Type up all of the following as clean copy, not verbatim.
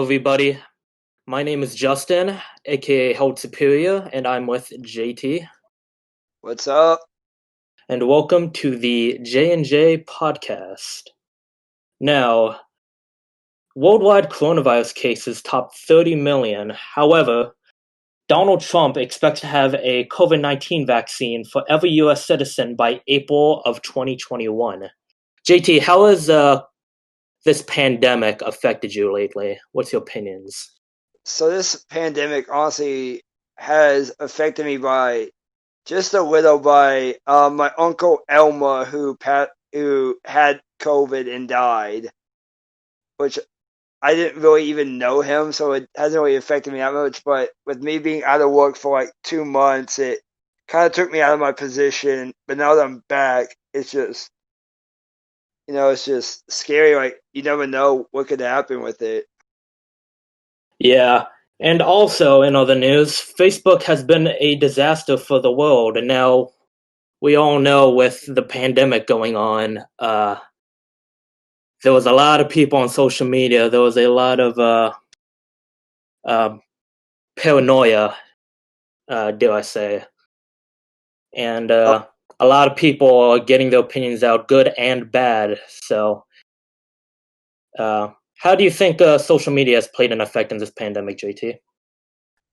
everybody. My name is Justin, aka Held Superior, and I'm with JT. What's up? And welcome to the J&J Podcast. Now, worldwide coronavirus cases top 30 million. However, Donald Trump expects to have a COVID-19 vaccine for every U.S. citizen by April of 2021. JT, how has this pandemic affected you lately? What's your opinions? So this pandemic honestly has affected me by just a little by my uncle Elmer who had COVID and died, which I didn't really even know him, so it hasn't really affected me that much. But with me being out of work for like 2 months, it kind of took me out of my position. But now that I'm back, it's just scary. Like you never know what could happen with it. Yeah, and also in other news, Facebook has been a disaster for the world, and now we all know with the pandemic going on, there was a lot of people on social media. There was a lot of uh, paranoia, dare I say, and Oh, a lot of people are getting their opinions out, good and bad. So, how do you think social media has played an effect in this pandemic, JT?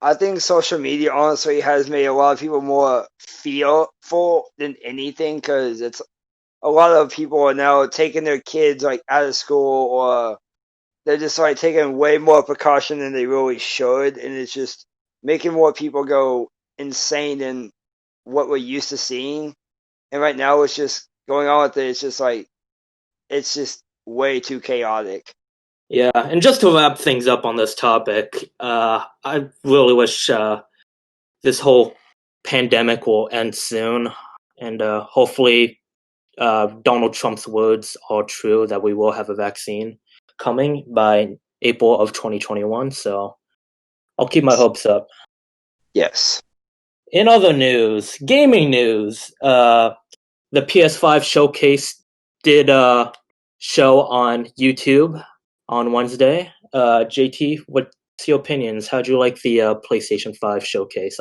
I think social media honestly has made a lot of people more fearful than anything because it's a lot of people are now taking their kids like out of school or they're just like taking way more precaution than they really should, and it's just making more people go insane than what we're used to seeing. And right now, it's just going on with it. It's just way too chaotic. Yeah, and just to wrap things up on this topic, I really wish this whole pandemic will end soon, and hopefully, Donald Trump's words are true that we will have a vaccine coming by April of 2021. So I'll keep my hopes up. Yes. In other news, gaming news, the PS5 showcase did show on YouTube on Wednesday. JT, what's your opinions? How'd you like the PlayStation 5 showcase?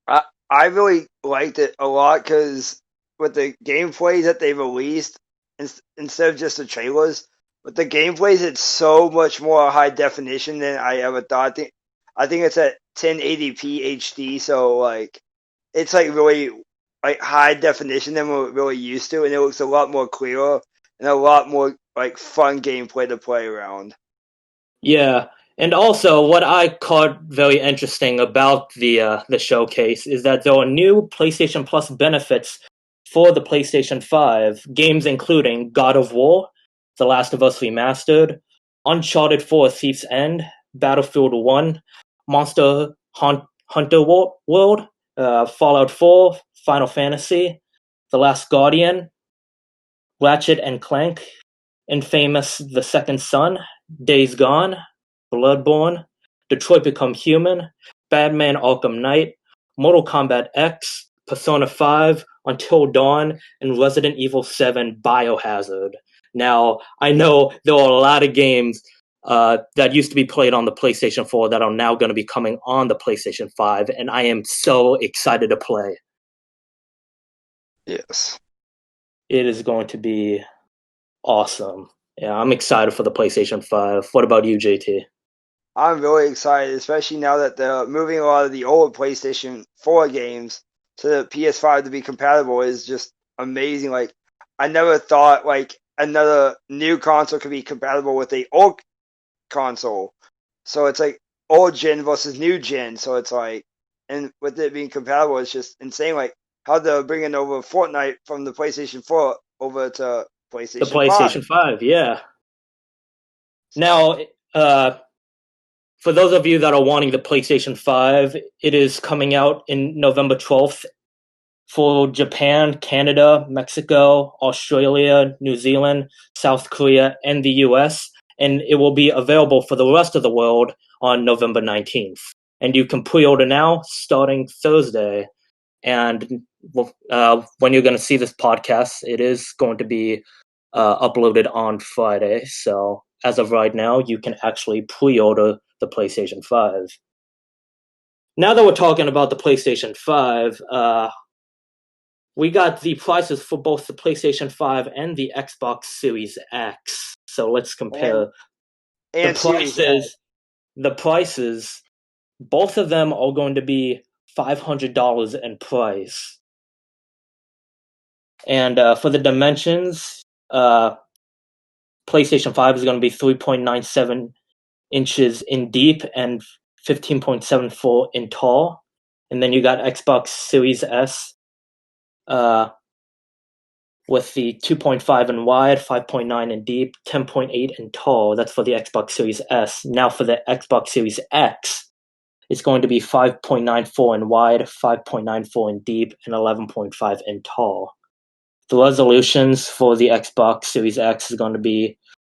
I really liked it a lot because with the gameplays that they released, instead of just the trailers, with the gameplays, it's so much more high definition than I ever thought. I think it's at 1080p HD, so like it's like really like high definition than we're really used to, and it looks a lot more clearer and a lot more like fun gameplay to play around. Yeah, and also what I caught very interesting about the showcase is that there are new PlayStation Plus benefits for the PlayStation 5, games including God of War, The Last of Us Remastered, Uncharted 4: Thief's End, Battlefield 1, Hunter World, Fallout 4, Final Fantasy, The Last Guardian, Ratchet and Clank, Infamous The Second Son, Days Gone, Bloodborne, Detroit Become Human, Batman Arkham Knight, Mortal Kombat X, Persona 5, Until Dawn, and Resident Evil 7 Biohazard. Now, I know there are a lot of games that used to be played on the PlayStation 4 that are now going to be coming on the PlayStation 5, and I am so excited to play. Yes. It is going to be awesome. Yeah, I'm excited for the PlayStation 5. What about you, JT? I'm really excited, especially now that they're moving a lot of the old PlayStation 4 games to the PS5 to be compatible is just amazing. Like, I never thought like another new console could be compatible with a old console. So it's like old gen versus new gen. So it's like, and with it being compatible, it's just insane. Like how they're bringing over Fortnite from the PlayStation 4 over to The PlayStation 5. PlayStation 5, yeah. Now, uh, for those of you that are wanting the PlayStation 5, it is coming out in November 12th for Japan, Canada, Mexico, Australia, New Zealand, South Korea, and the US. And it will be available for the rest of the world on November 19th. And you can pre order now starting Thursday. And when you're going to see this podcast, it is going to be uploaded on Friday. So as of right now, you can actually pre-order the PlayStation 5. Now that we're talking about the PlayStation 5, we got the prices for both the PlayStation 5 and the Xbox Series X. So let's compare and the Series X. prices. The prices, both of them are going to be $500 in price. And for the dimensions, PlayStation 5 is going to be 3.97 inches in deep and 15.74 in tall. And then you got Xbox Series S with the 2.5 in wide, 5.9 in deep, 10.8 in tall. That's for the Xbox Series S. Now for the Xbox Series X, it's going to be 5.94 in wide, 5.94 in deep, and 11.5 in tall. The resolutions for the Xbox Series X is going to be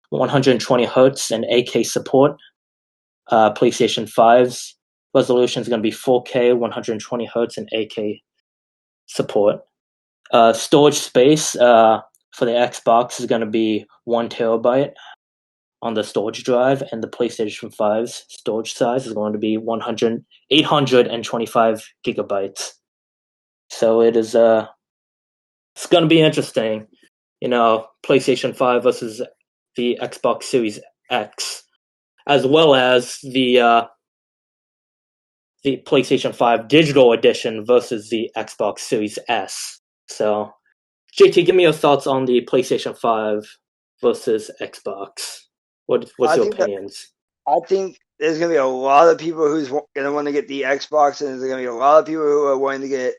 120 hertz and 8K support. PlayStation 5's resolution is going to be 4K, 120 hertz, and 8K support. Storage space for the Xbox is going to be 1 terabyte on the storage drive, and the PlayStation 5's storage size is going to be 825 gigabytes. So it's going to be interesting, PlayStation 5 versus the Xbox Series X, as well as the PlayStation 5 digital edition versus the Xbox Series S. So, JT, give me your thoughts on the PlayStation 5 versus Xbox. What's your opinions? I think there's going to be a lot of people who's going to want to get the Xbox, and there's going to be a lot of people who are wanting to get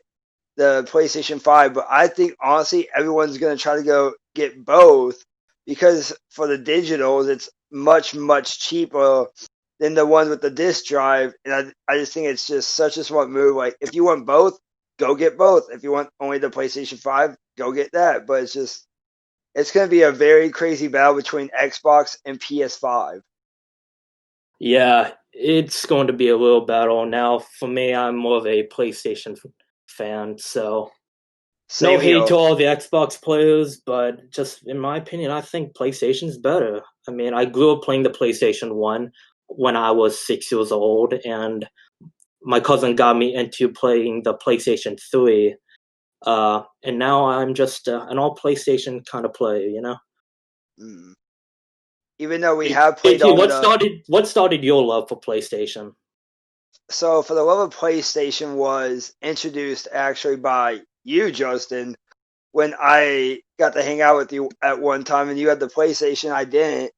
the PlayStation 5. But I think, honestly, everyone's going to try to go get both, because for the digitals, it's much, much cheaper than the ones with the disc drive. And I just think it's just such a smart move. Like, if you want both, go get both. If you want only the PlayStation 5, go get that. But it's going to be a very crazy battle between Xbox and PS5. Yeah, it's going to be a little battle. Now, for me, I'm more of a PlayStation fan, so no hate to all the Xbox players, but just in my opinion, I think PlayStation's better. I mean, I grew up playing the PlayStation 1 when I was 6 years old, and my cousin got me into playing the PlayStation 3. And now I'm just an all PlayStation kind of player, Mm. Even though we have played on what started your love for PlayStation? So for the love of PlayStation was introduced actually by you, Justin, when I got to hang out with you at one time, and you had the PlayStation, I didn't.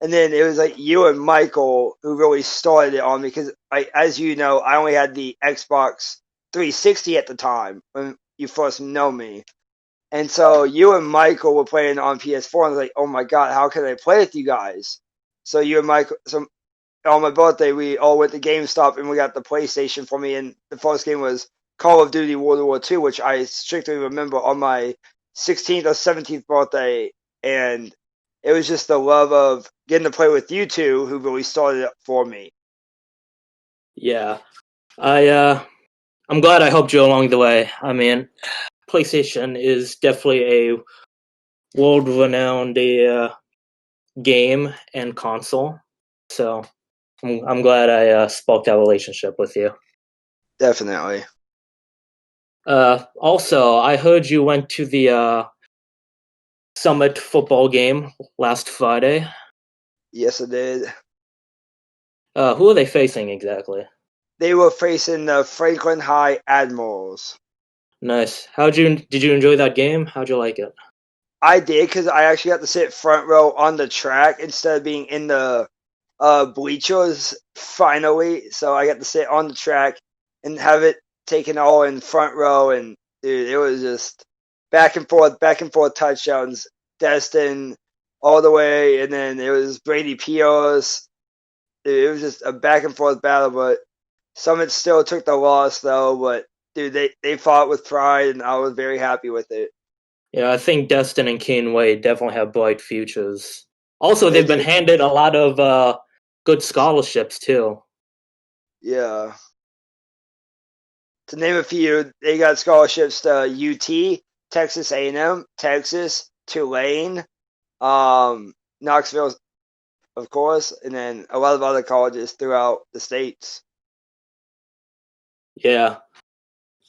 And then it was like you and Michael who really started it on me, because as you know, I only had the Xbox 360 at the time when you first know me. And so you and Michael were playing on PS4, and I was like, oh my god, how can I play with you guys? So you and Michael, so on my birthday, we all went to GameStop and we got the PlayStation for me. And the first game was Call of Duty World War II, which I strictly remember on my 16th or 17th birthday. And it was just the love of getting to play with you two who really started it for me. Yeah, I'm glad I helped you along the way. I mean, PlayStation is definitely a world-renowned game and console. So I'm glad I sparked that relationship with you. Definitely. Also, I heard you went to the Summit football game last Friday. Yes, I did. Who are they facing exactly? They were facing the Franklin High Admirals. Nice. Did you enjoy that game? How'd you like it? I did, because I actually got to sit front row on the track instead of being in the bleachers finally. So I got to sit on the track and have it taken all in front row. And dude, it was just back and forth touchdowns. Destin all the way, and then it was Brady Pierce. Dude, it was just a back and forth battle, but Summit still took the loss though. But dude, they fought with pride, and I was very happy with it. Yeah, I think Destin and Keenway definitely have bright futures. Also, they've been handed a lot of good scholarships too. Yeah. To name a few, they got scholarships to UT, Texas A&M, Texas, Tulane, Knoxville of course, and then a lot of other colleges throughout the states. Yeah,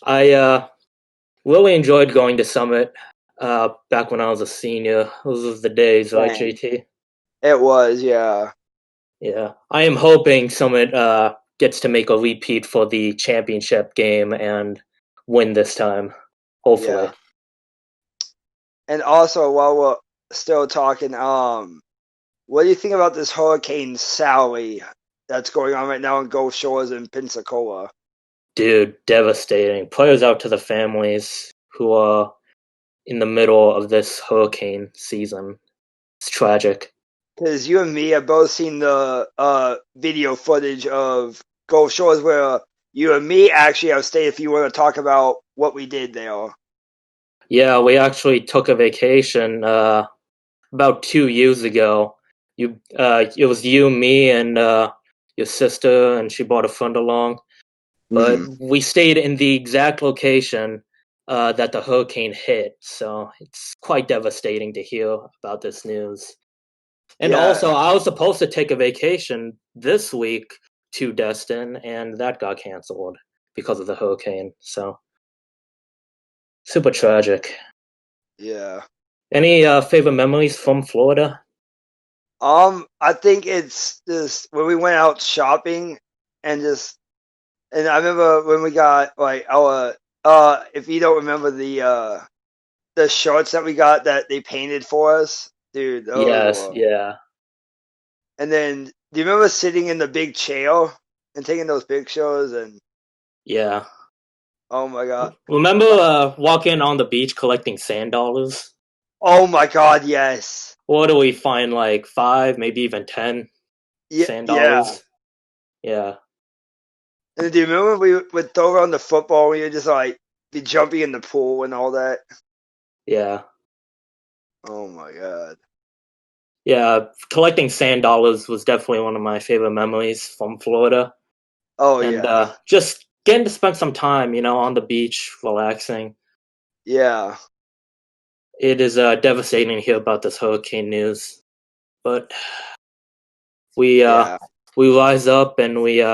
I really enjoyed going to Summit back when I was a senior. Those were the days, right, Dang. JT? It was, yeah. Yeah, I am hoping Summit gets to make a repeat for the championship game and win this time. Hopefully. Yeah. And also, while we're still talking, what do you think about this Hurricane Sally that's going on right now in Gulf Shores and Pensacola? Dude, devastating. Prayers out to the families who are in the middle of this hurricane season. It's tragic. Because you and me have both seen the video footage of Gulf Shores where you and me actually have stayed if you want to talk about what we did there. Yeah, we actually took a vacation about 2 years ago. It was you, me, and your sister, and she brought a friend along. But we stayed in the exact location that the hurricane hit, so it's quite devastating to hear about this news. And also, Yeah, I was supposed to take a vacation this week to Destin, and that got canceled because of the hurricane. So, super tragic. yeah. Any favorite memories from Florida? I think it's just when we went out shopping and and I remember when we got like our if you don't remember the shorts that we got that they painted for us, dude, those Yes, were. yeah, And then do you remember sitting in the big chair and taking those pictures and yeah. oh my god. Remember walking on the beach collecting sand dollars? Oh my god, yes. What do we find, like 5, maybe even 10 Yeah, sand yeah. dollars? Yeah, And do you remember we would throw around the football and you'd just like be jumping in the pool and all that? yeah. Oh my god. Yeah, collecting sand dollars was definitely one of my favorite memories from Florida. Oh And yeah. just getting to spend some time, on the beach, relaxing. Yeah. It is devastating to hear about this hurricane news, but we uh, Yeah. we rise up and we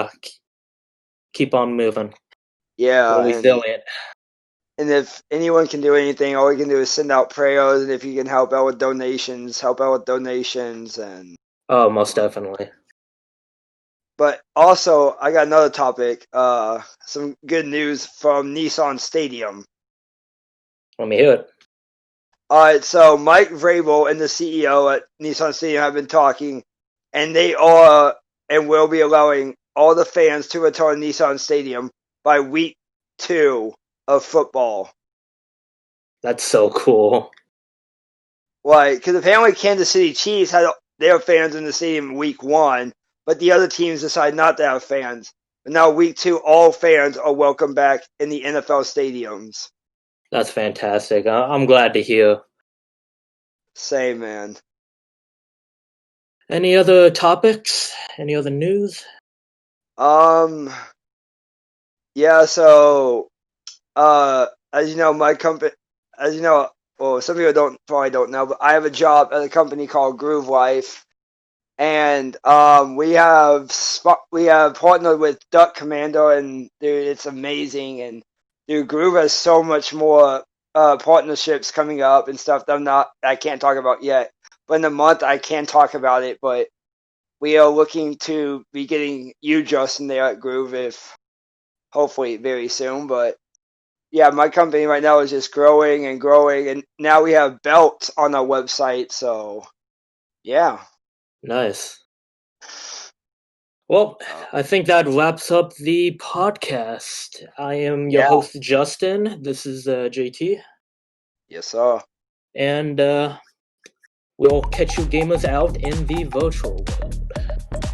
keep on moving. Yeah. We're resilient. And if anyone can do anything, all we can do is send out prayers and if you can help out with donations, help out with donations and Oh, most definitely. but also I got another topic, some good news from Nissan Stadium. Let me hear it. All right, so Mike Vrabel and the CEO at Nissan Stadium have been talking, and they are and will be allowing all the fans to return to Nissan Stadium by week 2 of football. That's so cool. Like, because apparently Kansas City Chiefs had their fans in the stadium week 1, but the other teams decided not to have fans. But now week 2, all fans are welcome back in the NFL stadiums. That's fantastic. I'm glad to hear. Same, man. Any other topics? Any other news? Um, yeah, so as you know, my company, as you know, well, some people probably don't know, but I have a job at a company called Groove Life, and we have partnered with Duck Commando, and dude, it's amazing, and dude, Groove has so much more partnerships coming up and stuff that I can't talk about yet, but in a month I can talk about it, but we are looking to be getting you, Justin, there at Groove, if hopefully very soon, but yeah, my company right now is just growing and growing, and now we have belts on our website. So, yeah. Nice. Well, Uh, I think that wraps up the podcast. I am your yeah. host, Justin. This is JT. Yes, sir. And we'll catch you gamers out in the virtual world.